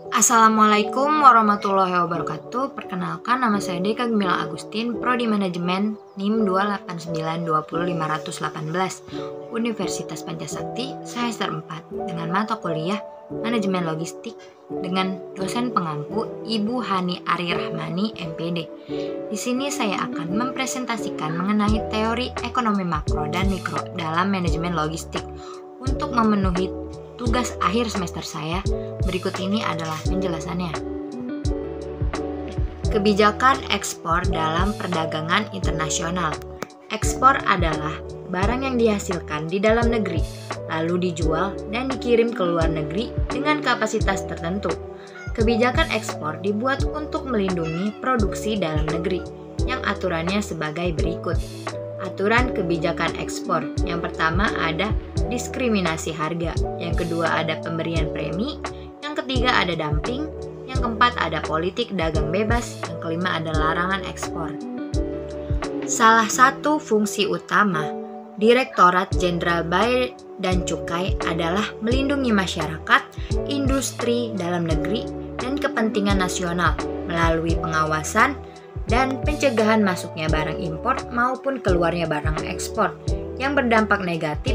Assalamualaikum warahmatullahi wabarakatuh. Perkenalkan, nama saya Deka Gemila Agustin, Prodi Manajemen NIM 289205018, Universitas Pancasakti, semester 4, dengan mata kuliah Manajemen Logistik dengan dosen pengampu Ibu Hani Ari Rahmani, MPD. Di sini saya akan mempresentasikan mengenai teori ekonomi makro dan mikro dalam manajemen logistik. Untuk memenuhi tugas akhir semester saya, berikut ini adalah penjelasannya. Kebijakan ekspor dalam perdagangan internasional. Ekspor adalah barang yang dihasilkan di dalam negeri, lalu dijual dan dikirim ke luar negeri dengan kapasitas tertentu. Kebijakan ekspor dibuat untuk melindungi produksi dalam negeri, yang aturannya sebagai berikut. Aturan kebijakan ekspor. Yang pertama ada diskriminasi harga, yang kedua ada pemberian premi, yang ketiga ada dumping, yang keempat ada politik dagang bebas, yang kelima ada larangan ekspor. Salah satu fungsi utama Direktorat Jenderal Bea dan Cukai adalah melindungi masyarakat, industri dalam negeri, dan kepentingan nasional melalui pengawasan dan pencegahan masuknya barang impor maupun keluarnya barang ekspor yang berdampak negatif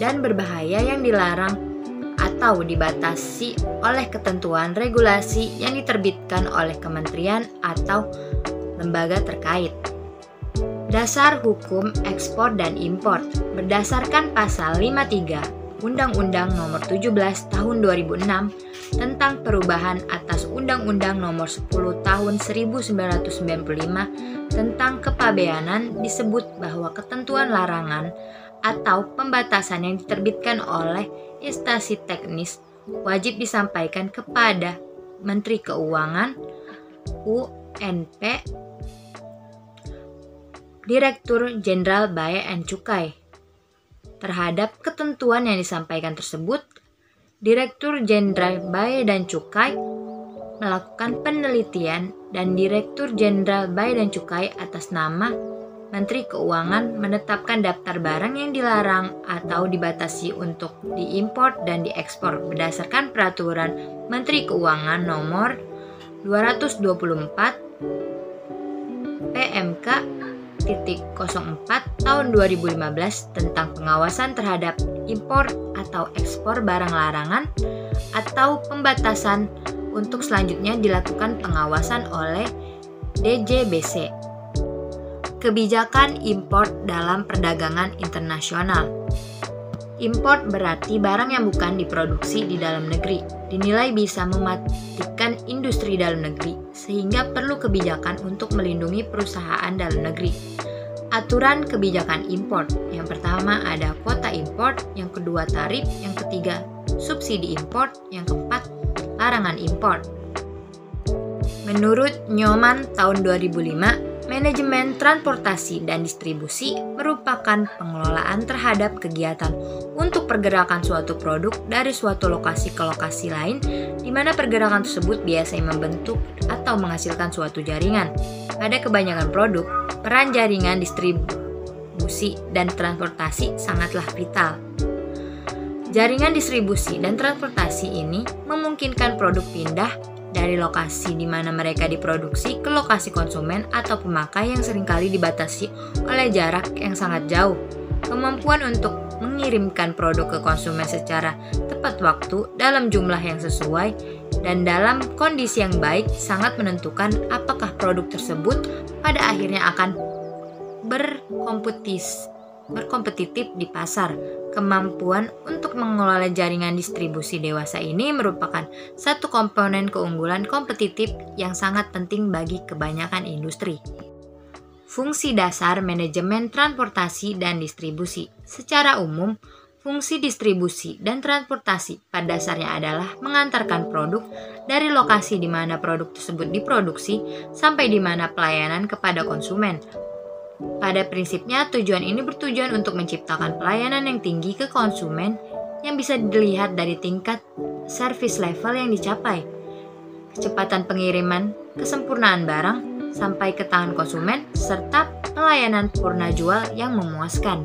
dan berbahaya yang dilarang atau dibatasi oleh ketentuan regulasi yang diterbitkan oleh kementerian atau lembaga terkait. Dasar hukum ekspor dan impor berdasarkan pasal 53 Undang-Undang Nomor 17 Tahun 2006 tentang perubahan atas Undang-Undang Nomor 10 Tahun 1995 tentang kepabeanan disebut bahwa ketentuan larangan atau pembatasan yang diterbitkan oleh instansi teknis wajib disampaikan kepada Menteri Keuangan, UNP, Direktur Jenderal Bea dan Cukai. Terhadap ketentuan yang disampaikan tersebut, Direktur Jenderal Bea dan Cukai melakukan penelitian dan Direktur Jenderal Bea dan Cukai atas nama Menteri Keuangan menetapkan daftar barang yang dilarang atau dibatasi untuk diimpor dan diekspor berdasarkan Peraturan Menteri Keuangan Nomor 224 PMK 04 tahun 2015 tentang pengawasan terhadap impor atau ekspor barang larangan atau pembatasan untuk selanjutnya dilakukan pengawasan oleh DJBC. Kebijakan impor dalam perdagangan internasional. Impor berarti barang yang bukan diproduksi di dalam negeri, dinilai bisa mematikan industri dalam negeri, sehingga perlu kebijakan untuk melindungi perusahaan dalam negeri. Aturan kebijakan impor. Yang pertama ada kuota impor, yang kedua tarif, yang ketiga subsidi impor, yang keempat larangan impor. Menurut Nyoman tahun 2005, manajemen transportasi dan distribusi merupakan pengelolaan terhadap kegiatan untuk pergerakan suatu produk dari suatu lokasi ke lokasi lain, di mana pergerakan tersebut biasanya membentuk atau menghasilkan suatu jaringan. Pada kebanyakan produk, peran jaringan distribusi dan transportasi sangatlah vital. Jaringan distribusi dan transportasi ini memungkinkan produk pindah dari lokasi di mana mereka diproduksi ke lokasi konsumen atau pemakai yang seringkali dibatasi oleh jarak yang sangat jauh. Kemampuan untuk mengirimkan produk ke konsumen secara tepat waktu dalam jumlah yang sesuai dan dalam kondisi yang baik sangat menentukan apakah produk tersebut pada akhirnya akan berkompetitif di pasar. Kemampuan untuk mengelola jaringan distribusi dewasa ini merupakan satu komponen keunggulan kompetitif yang sangat penting bagi kebanyakan industri. Fungsi dasar manajemen transportasi dan distribusi. Secara umum, fungsi distribusi dan transportasi pada dasarnya adalah mengantarkan produk dari lokasi di mana produk tersebut diproduksi sampai di mana pelayanan kepada konsumen. Pada prinsipnya, tujuan ini bertujuan untuk menciptakan pelayanan yang tinggi ke konsumen yang bisa dilihat dari tingkat service level yang dicapai, kecepatan pengiriman, kesempurnaan barang sampai ke tangan konsumen, serta pelayanan purna jual yang memuaskan.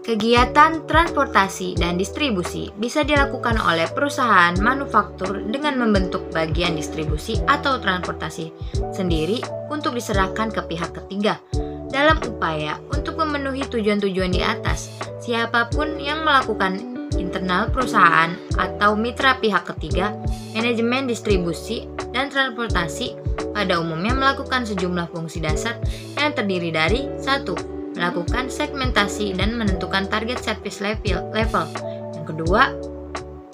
Kegiatan transportasi dan distribusi bisa dilakukan oleh perusahaan manufaktur dengan membentuk bagian distribusi atau transportasi sendiri untuk diserahkan ke pihak ketiga. Dalam upaya untuk memenuhi tujuan-tujuan di atas, siapapun yang melakukan internal perusahaan atau mitra pihak ketiga, manajemen distribusi dan transportasi pada umumnya melakukan sejumlah fungsi dasar yang terdiri dari 1. Melakukan segmentasi dan menentukan target service level. Yang kedua,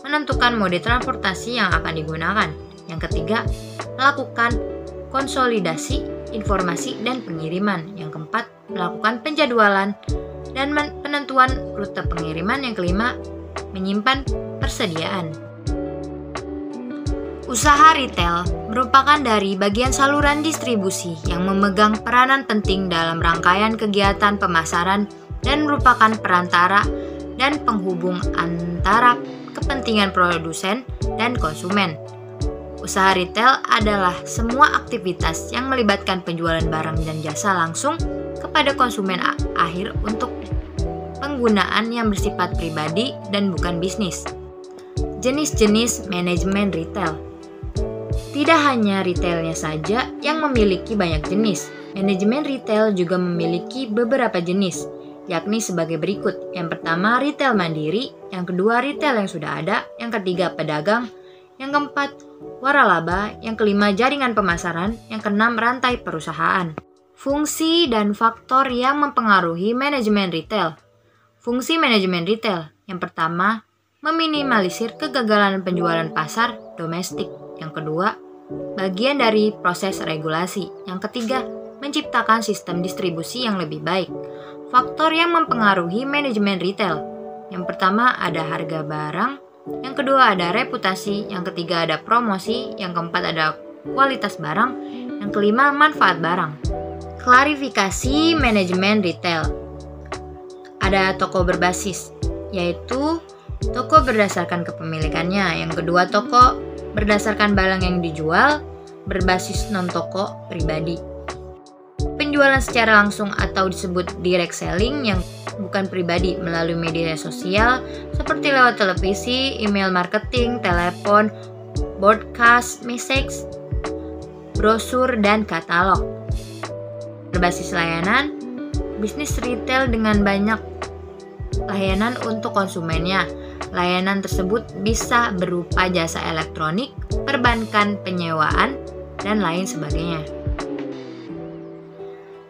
menentukan mode transportasi yang akan digunakan. Yang ketiga, melakukan konsolidasi informasi dan pengiriman. Yang keempat, melakukan penjadwalan dan penentuan rute pengiriman. Yang kelima, menyimpan persediaan. Usaha retail merupakan dari bagian saluran distribusi yang memegang peranan penting dalam rangkaian kegiatan pemasaran dan merupakan perantara dan penghubung antara kepentingan produsen dan konsumen. Usaha retail adalah semua aktivitas yang melibatkan penjualan barang dan jasa langsung kepada konsumen akhir untuk penggunaan yang bersifat pribadi dan bukan bisnis. Jenis-jenis manajemen retail. Tidak hanya retailnya saja yang memiliki banyak jenis, manajemen retail juga memiliki beberapa jenis, yakni sebagai berikut. Yang pertama, retail mandiri. Yang kedua, retail yang sudah ada. Yang ketiga, pedagang. Yang keempat, waralaba. Yang kelima, jaringan pemasaran. Yang keenam, rantai perusahaan. Fungsi dan faktor yang mempengaruhi manajemen retail. Fungsi manajemen retail. Yang pertama, meminimalisir kegagalan penjualan pasar domestik. Yang kedua, bagian dari proses regulasi. Yang ketiga, menciptakan sistem distribusi yang lebih baik. Faktor yang mempengaruhi manajemen retail. Yang pertama ada harga barang, yang kedua ada reputasi, yang ketiga ada promosi, yang keempat ada kualitas barang, yang kelima manfaat barang. Klarifikasi manajemen retail. Ada toko berbasis, yaitu toko berdasarkan kepemilikannya. Yang kedua, toko berdasarkan barang yang dijual, berbasis non-toko pribadi. Penjualan secara langsung atau disebut direct selling yang bukan pribadi melalui media sosial seperti lewat televisi, email marketing, telepon, broadcast message, brosur, dan katalog. Berbasis layanan, bisnis retail dengan banyak layanan untuk konsumennya. Layanan tersebut bisa berupa jasa elektronik, perbankan, penyewaan, dan lain sebagainya.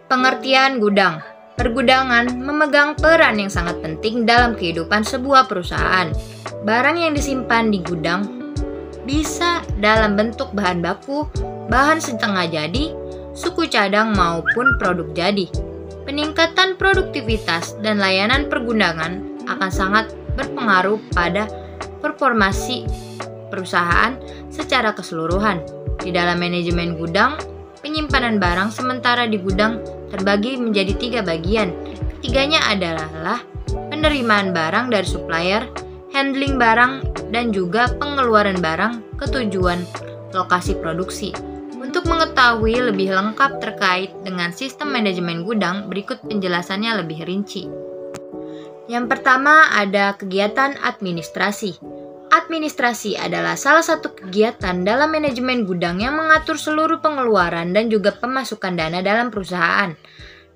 Pengertian gudang. Pergudangan memegang peran yang sangat penting dalam kehidupan sebuah perusahaan. Barang yang disimpan di gudang bisa dalam bentuk bahan baku, bahan setengah jadi, suku cadang maupun produk jadi. Peningkatan produktivitas dan layanan pergudangan akan sangat berpengaruh pada performasi perusahaan secara keseluruhan. Di dalam manajemen gudang, penyimpanan barang sementara di gudang terbagi menjadi 3 bagian. Ketiganya adalah penerimaan barang dari supplier, handling barang, dan juga pengeluaran barang ke tujuan lokasi produksi. Untuk mengetahui lebih lengkap terkait dengan sistem manajemen gudang, berikut penjelasannya lebih rinci. Yang pertama ada kegiatan administrasi. Administrasi adalah salah satu kegiatan dalam manajemen gudang yang mengatur seluruh pengeluaran dan juga pemasukan dana dalam perusahaan.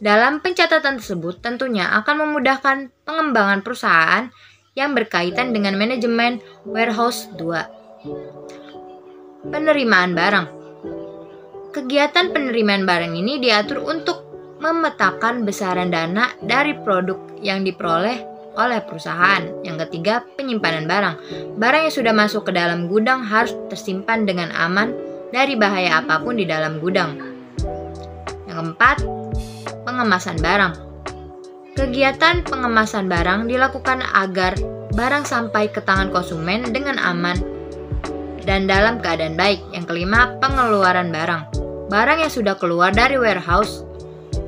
Dalam pencatatan tersebut tentunya akan memudahkan pengembangan perusahaan yang berkaitan dengan manajemen warehouse 2. Penerimaan barang. Kegiatan penerimaan barang ini diatur untuk memetakan besaran dana dari produk yang diperoleh oleh perusahaan. Yang ketiga, penyimpanan barang. Barang yang sudah masuk ke dalam gudang harus tersimpan dengan aman dari bahaya apapun di dalam gudang. Yang keempat, pengemasan barang. Kegiatan pengemasan barang dilakukan agar barang sampai ke tangan konsumen dengan aman dan dalam keadaan baik. Yang kelima, pengeluaran barang. Barang yang sudah keluar dari warehouse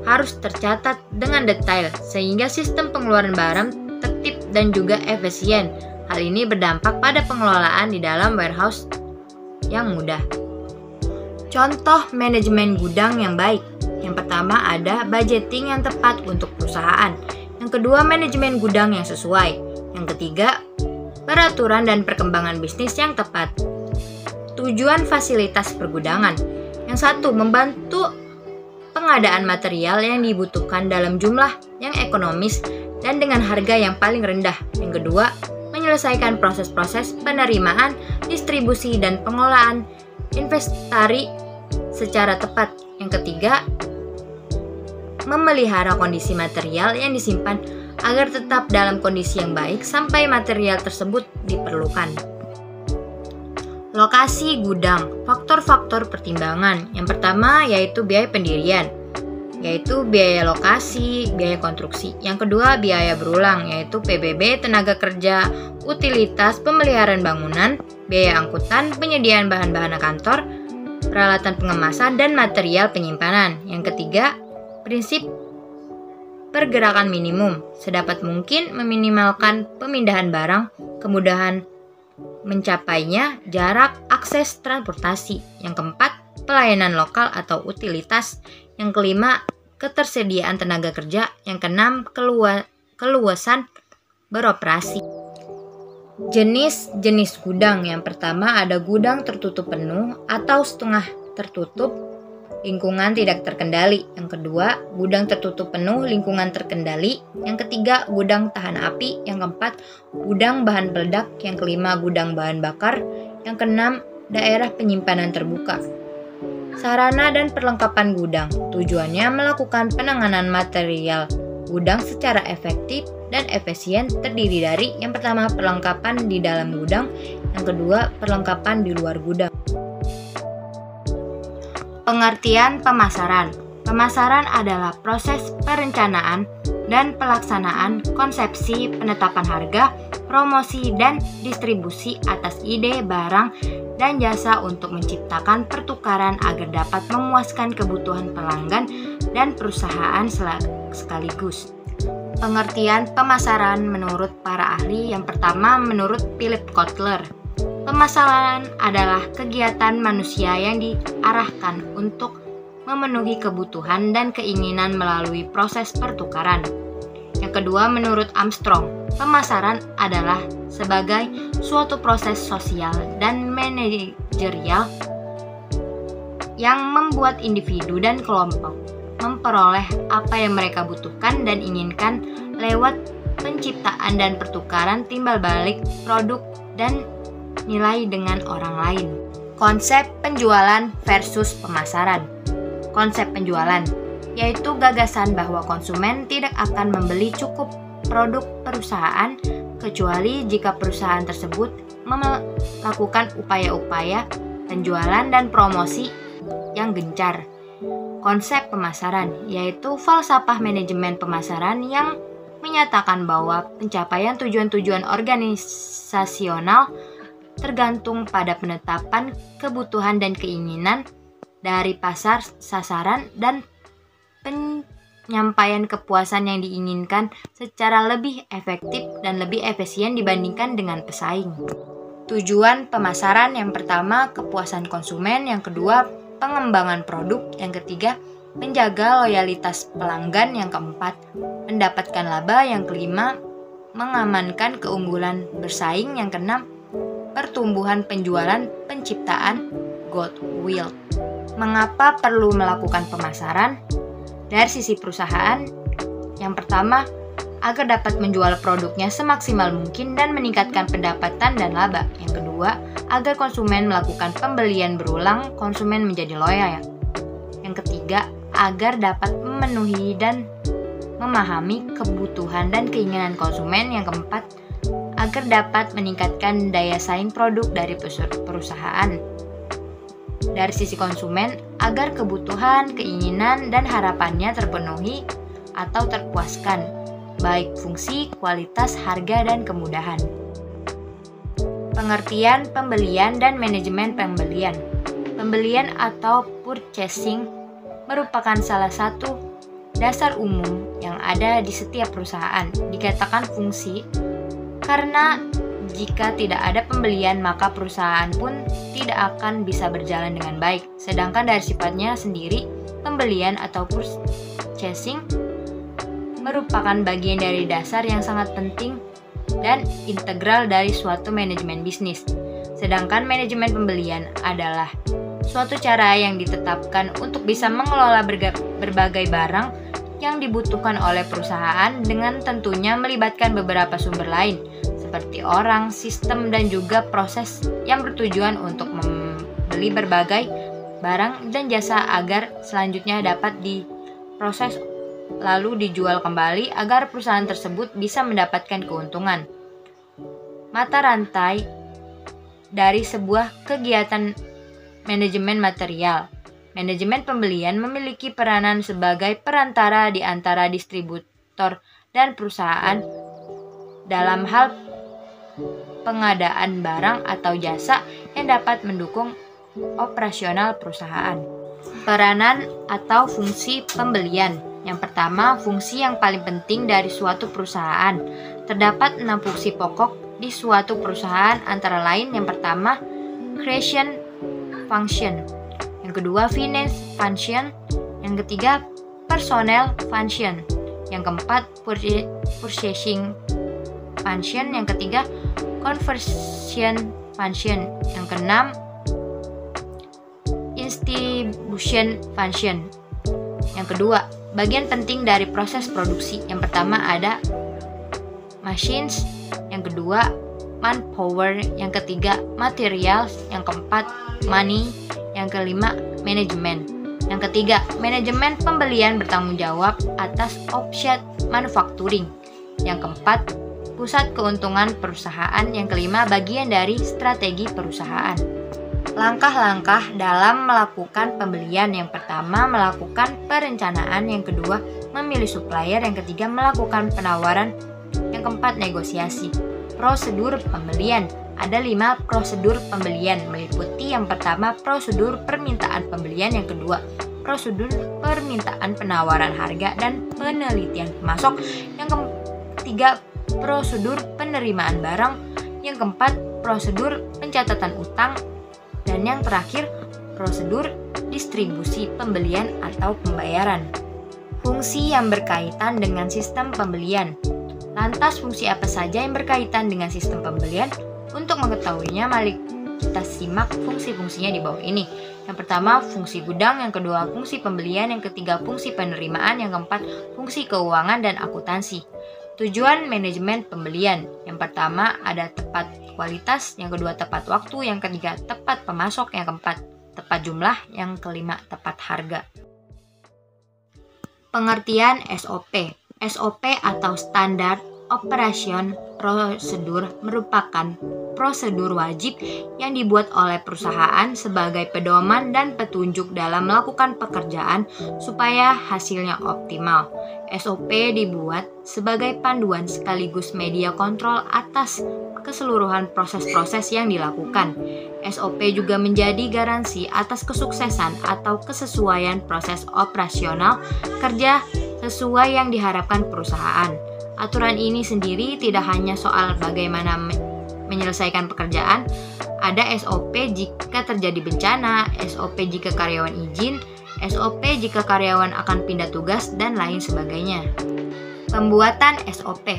harus tercatat dengan detail sehingga sistem pengeluaran barang tertib dan juga efisien. Hal ini berdampak pada pengelolaan di dalam warehouse yang mudah. Contoh manajemen gudang yang baik. Yang pertama ada budgeting yang tepat untuk perusahaan. Yang Yang kedua, manajemen gudang yang sesuai. Yang ketiga, peraturan dan perkembangan bisnis yang tepat. Tujuan fasilitas pergudangan. Yang satu, membantu pengadaan material yang dibutuhkan dalam jumlah yang ekonomis dan dengan harga yang paling rendah. Yang kedua, menyelesaikan proses-proses penerimaan, distribusi, dan pengolahan inventari secara tepat. Yang ketiga, memelihara kondisi material yang disimpan agar tetap dalam kondisi yang baik sampai material tersebut diperlukan. Lokasi gudang, faktor-faktor pertimbangan. Yang pertama yaitu biaya pendirian, yaitu biaya lokasi, biaya konstruksi. Yang kedua, biaya berulang, yaitu PBB, tenaga kerja, utilitas, pemeliharaan bangunan, biaya angkutan, penyediaan bahan-bahan kantor, peralatan pengemasan, dan material penyimpanan. Yang ketiga, prinsip pergerakan minimum, sedapat mungkin meminimalkan pemindahan barang, kemudahan mencapainya, jarak, akses transportasi. Yang keempat, pelayanan lokal atau utilitas. Yang kelima, ketersediaan tenaga kerja. Yang keenam, keluasan beroperasi. Jenis-jenis gudang. Yang pertama ada gudang tertutup penuh atau setengah tertutup, lingkungan tidak terkendali. Yang kedua, gudang tertutup penuh, lingkungan terkendali. Yang ketiga, gudang tahan api. Yang keempat, gudang bahan peledak. Yang kelima, gudang bahan bakar. Yang keenam, daerah penyimpanan terbuka. Sarana dan perlengkapan gudang. Tujuannya melakukan penanganan material gudang secara efektif dan efisien, terdiri dari yang pertama, perlengkapan di dalam gudang. Yang kedua, perlengkapan di luar gudang. Pengertian pemasaran. Pemasaran adalah proses perencanaan dan pelaksanaan konsepsi, penetapan harga, promosi, dan distribusi atas ide, barang, dan jasa untuk menciptakan pertukaran agar dapat memuaskan kebutuhan pelanggan dan perusahaan sekaligus. Pengertian pemasaran menurut para ahli. Yang pertama, menurut Philip Kotler, pemasaran adalah kegiatan manusia yang diarahkan untuk memenuhi kebutuhan dan keinginan melalui proses pertukaran. Yang kedua, menurut Armstrong, pemasaran adalah sebagai suatu proses sosial dan manajerial yang membuat individu dan kelompok memperoleh apa yang mereka butuhkan dan inginkan lewat penciptaan dan pertukaran timbal balik produk dan nilai dengan orang lain. Konsep penjualan versus pemasaran. Konsep penjualan yaitu gagasan bahwa konsumen tidak akan membeli cukup produk perusahaan kecuali jika perusahaan tersebut melakukan upaya-upaya penjualan dan promosi yang gencar. Konsep pemasaran yaitu falsafah manajemen pemasaran yang menyatakan bahwa pencapaian tujuan-tujuan organisasional tergantung pada penetapan kebutuhan dan keinginan dari pasar sasaran dan penyampaian kepuasan yang diinginkan secara lebih efektif dan lebih efisien dibandingkan dengan pesaing. Tujuan pemasaran yang pertama, kepuasan konsumen. Yang kedua, pengembangan produk. Yang ketiga, menjaga loyalitas pelanggan. Yang keempat, mendapatkan laba. Yang kelima, mengamankan keunggulan bersaing. Yang keenam, pertumbuhan penjualan, penciptaan goodwill. Mengapa perlu melakukan pemasaran? Dari sisi perusahaan, yang pertama, agar dapat menjual produknya semaksimal mungkin dan meningkatkan pendapatan dan laba. Yang kedua, agar konsumen melakukan pembelian berulang, konsumen menjadi loyal. Yang ketiga, agar dapat memenuhi dan memahami kebutuhan dan keinginan konsumen. Yang keempat, agar dapat meningkatkan daya saing produk dari perusahaan. Dari sisi konsumen, agar kebutuhan, keinginan, dan harapannya terpenuhi atau terpuaskan, baik fungsi, kualitas, harga, dan kemudahan. Pengertian pembelian dan manajemen pembelian. Pembelian atau purchasing merupakan salah satu dasar umum yang ada di setiap perusahaan. Dikatakan fungsi karena jika tidak ada pembelian maka perusahaan pun tidak akan bisa berjalan dengan baik. Sedangkan dari sifatnya sendiri, pembelian atau purchasing merupakan bagian dari dasar yang sangat penting dan integral dari suatu manajemen bisnis. Sedangkan manajemen pembelian adalah suatu cara yang ditetapkan untuk bisa mengelola berbagai barang yang dibutuhkan oleh perusahaan dengan tentunya melibatkan beberapa sumber lain seperti orang, sistem, dan juga proses yang bertujuan untuk membeli berbagai barang dan jasa agar selanjutnya dapat diproses lalu dijual kembali agar perusahaan tersebut bisa mendapatkan keuntungan. Mata rantai dari sebuah kegiatan manajemen material. Manajemen pembelian memiliki peranan sebagai perantara di antara distributor dan perusahaan dalam hal pengadaan barang atau jasa yang dapat mendukung operasional perusahaan. Peranan atau fungsi pembelian. Yang pertama, fungsi yang paling penting dari suatu perusahaan. Terdapat 6 fungsi pokok di suatu perusahaan, antara lain yang pertama, creation function. Yang kedua, finance function. Yang ketiga, personnel function. Yang keempat, purchasing function. Yang ketiga, conversion function. Yang keenam, distribution function. Yang kedua, bagian penting dari proses produksi. Yang pertama ada machines, yang kedua manpower, yang ketiga materials, yang keempat money, yang kelima manajemen. Yang ketiga, manajemen pembelian bertanggung jawab atas offset manufacturing. Yang keempat, pusat keuntungan perusahaan. Yang kelima, bagian dari strategi perusahaan. Langkah-langkah dalam melakukan pembelian. Yang pertama, melakukan perencanaan. Yang kedua, memilih supplier. Yang ketiga, melakukan penawaran. Yang keempat, negosiasi. Prosedur pembelian. Ada 5 prosedur pembelian, meliputi yang pertama, prosedur permintaan pembelian. Yang kedua, prosedur permintaan penawaran harga dan penelitian pemasok. Yang ketiga, prosedur penerimaan barang. Yang keempat, prosedur pencatatan utang. Dan yang terakhir, prosedur distribusi pembelian atau pembayaran. Fungsi yang berkaitan dengan sistem pembelian. Lantas, fungsi apa saja yang berkaitan dengan sistem pembelian? Untuk mengetahuinya, mari kita simak fungsi-fungsinya di bawah ini. Yang pertama, fungsi gudang. Yang kedua, fungsi pembelian. Yang ketiga, fungsi penerimaan. Yang keempat, fungsi keuangan dan akuntansi. Tujuan manajemen pembelian. Yang pertama, ada tepat kualitas. Yang kedua, tepat waktu. Yang ketiga, tepat pemasok. Yang keempat, tepat jumlah. Yang kelima, tepat harga. Pengertian SOP. SOP atau Standard Operation Procedure merupakan prosedur wajib yang dibuat oleh perusahaan sebagai pedoman dan petunjuk dalam melakukan pekerjaan supaya hasilnya optimal. SOP dibuat sebagai panduan sekaligus media kontrol atas keseluruhan proses-proses yang dilakukan. SOP juga menjadi garansi atas kesuksesan atau kesesuaian proses operasional kerja sesuai yang diharapkan perusahaan. Aturan ini sendiri tidak hanya soal bagaimana menyelesaikan pekerjaan, ada SOP jika terjadi bencana, SOP jika karyawan izin, SOP jika karyawan akan pindah tugas, dan lain sebagainya. Pembuatan SOP.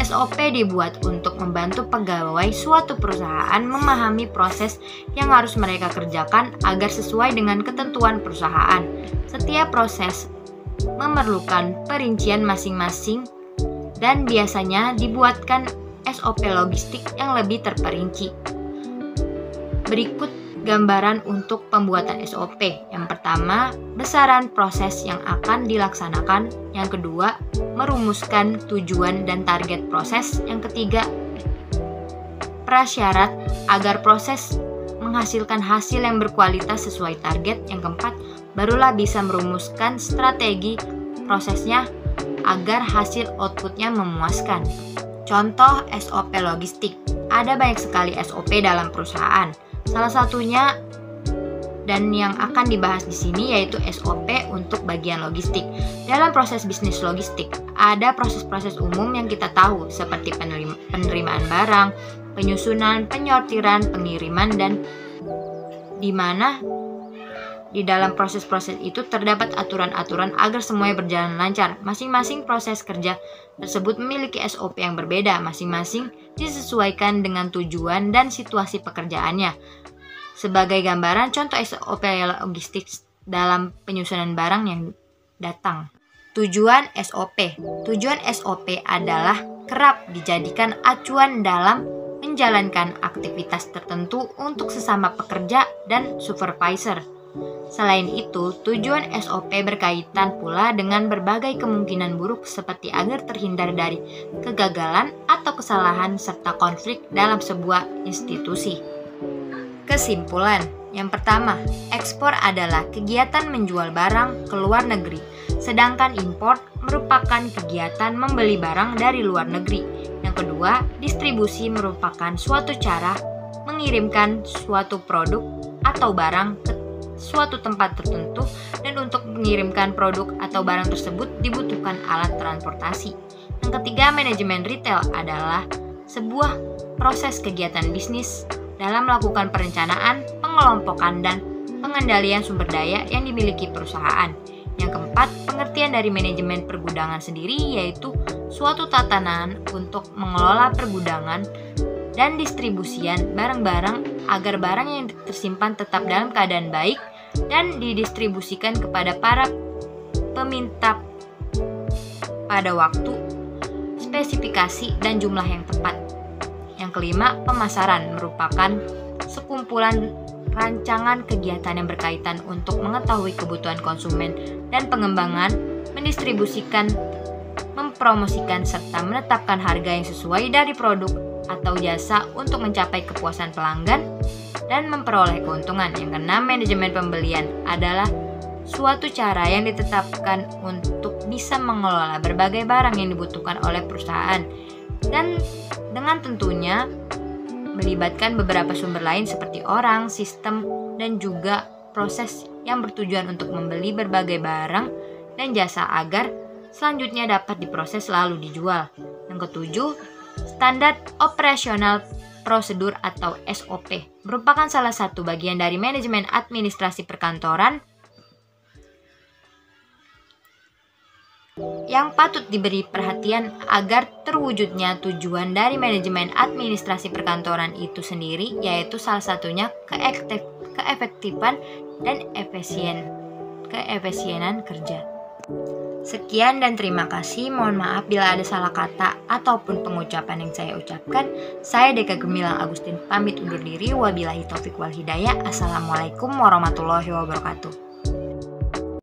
SOP dibuat untuk membantu pegawai suatu perusahaan memahami proses yang harus mereka kerjakan agar sesuai dengan ketentuan perusahaan. Setiap proses memerlukan perincian masing-masing dan biasanya dibuatkan SOP logistik yang lebih terperinci. Berikut gambaran untuk pembuatan SOP. Yang pertama, besaran proses yang akan dilaksanakan. Yang kedua, merumuskan tujuan dan target proses. Yang ketiga, prasyarat agar proses menghasilkan hasil yang berkualitas sesuai target. Yang keempat, barulah bisa merumuskan strategi prosesnya agar hasil outputnya memuaskan. Contoh SOP logistik. Ada banyak sekali SOP dalam perusahaan. Salah satunya dan yang akan dibahas di sini yaitu SOP untuk bagian logistik. Dalam proses bisnis logistik, ada proses-proses umum yang kita tahu seperti penerimaan barang, penyusunan, penyortiran, pengiriman, dan di mana Di dalam proses-proses itu terdapat aturan-aturan agar semuanya berjalan lancar. Masing-masing proses kerja tersebut memiliki SOP yang berbeda, masing-masing disesuaikan dengan tujuan dan situasi pekerjaannya. Sebagai gambaran, contoh SOP logistik dalam penyusunan barang yang datang. Tujuan SOP. Tujuan SOP adalah kerap dijadikan acuan dalam menjalankan aktivitas tertentu untuk sesama pekerja dan supervisor. Selain itu, tujuan SOP berkaitan pula dengan berbagai kemungkinan buruk seperti agar terhindar dari kegagalan atau kesalahan serta konflik dalam sebuah institusi. Kesimpulan, yang pertama, ekspor adalah kegiatan menjual barang ke luar negeri, sedangkan import merupakan kegiatan membeli barang dari luar negeri. Yang kedua, distribusi merupakan suatu cara mengirimkan suatu produk atau barang ke suatu tempat tertentu, dan untuk mengirimkan produk atau barang tersebut dibutuhkan alat transportasi. Yang ketiga, manajemen retail adalah sebuah proses kegiatan bisnis dalam melakukan perencanaan, pengelompokan, dan pengendalian sumber daya yang dimiliki perusahaan. Yang keempat, pengertian dari manajemen pergudangan sendiri yaitu suatu tatanan untuk mengelola pergudangan dan distribusian barang-barang agar barang yang tersimpan tetap dalam keadaan baik dan didistribusikan kepada para peminta pada waktu, spesifikasi, dan jumlah yang tepat. Yang kelima, pemasaran merupakan sekumpulan rancangan kegiatan yang berkaitan untuk mengetahui kebutuhan konsumen dan pengembangan, mendistribusikan, mempromosikan, serta menetapkan harga yang sesuai dari produk atau jasa untuk mencapai kepuasan pelanggan dan memperoleh keuntungan. Yang keenam, manajemen pembelian adalah suatu cara yang ditetapkan untuk bisa mengelola berbagai barang yang dibutuhkan oleh perusahaan dan dengan tentunya melibatkan beberapa sumber lain seperti orang, sistem, dan juga proses yang bertujuan untuk membeli berbagai barang dan jasa agar selanjutnya dapat diproses lalu dijual. Yang ketujuh, standar operasional prosedur atau SOP merupakan salah satu bagian dari manajemen administrasi perkantoran yang patut diberi perhatian agar terwujudnya tujuan dari manajemen administrasi perkantoran itu sendiri, yaitu salah satunya keefektifan dan keefisienan kerja. Sekian dan terima kasih. Mohon maaf bila ada salah kata ataupun pengucapan yang saya ucapkan. Saya Deka Gemilang Agustin pamit undur diri. Wabillahi taufik wal hidayah. Assalamualaikum warahmatullahi wabarakatuh.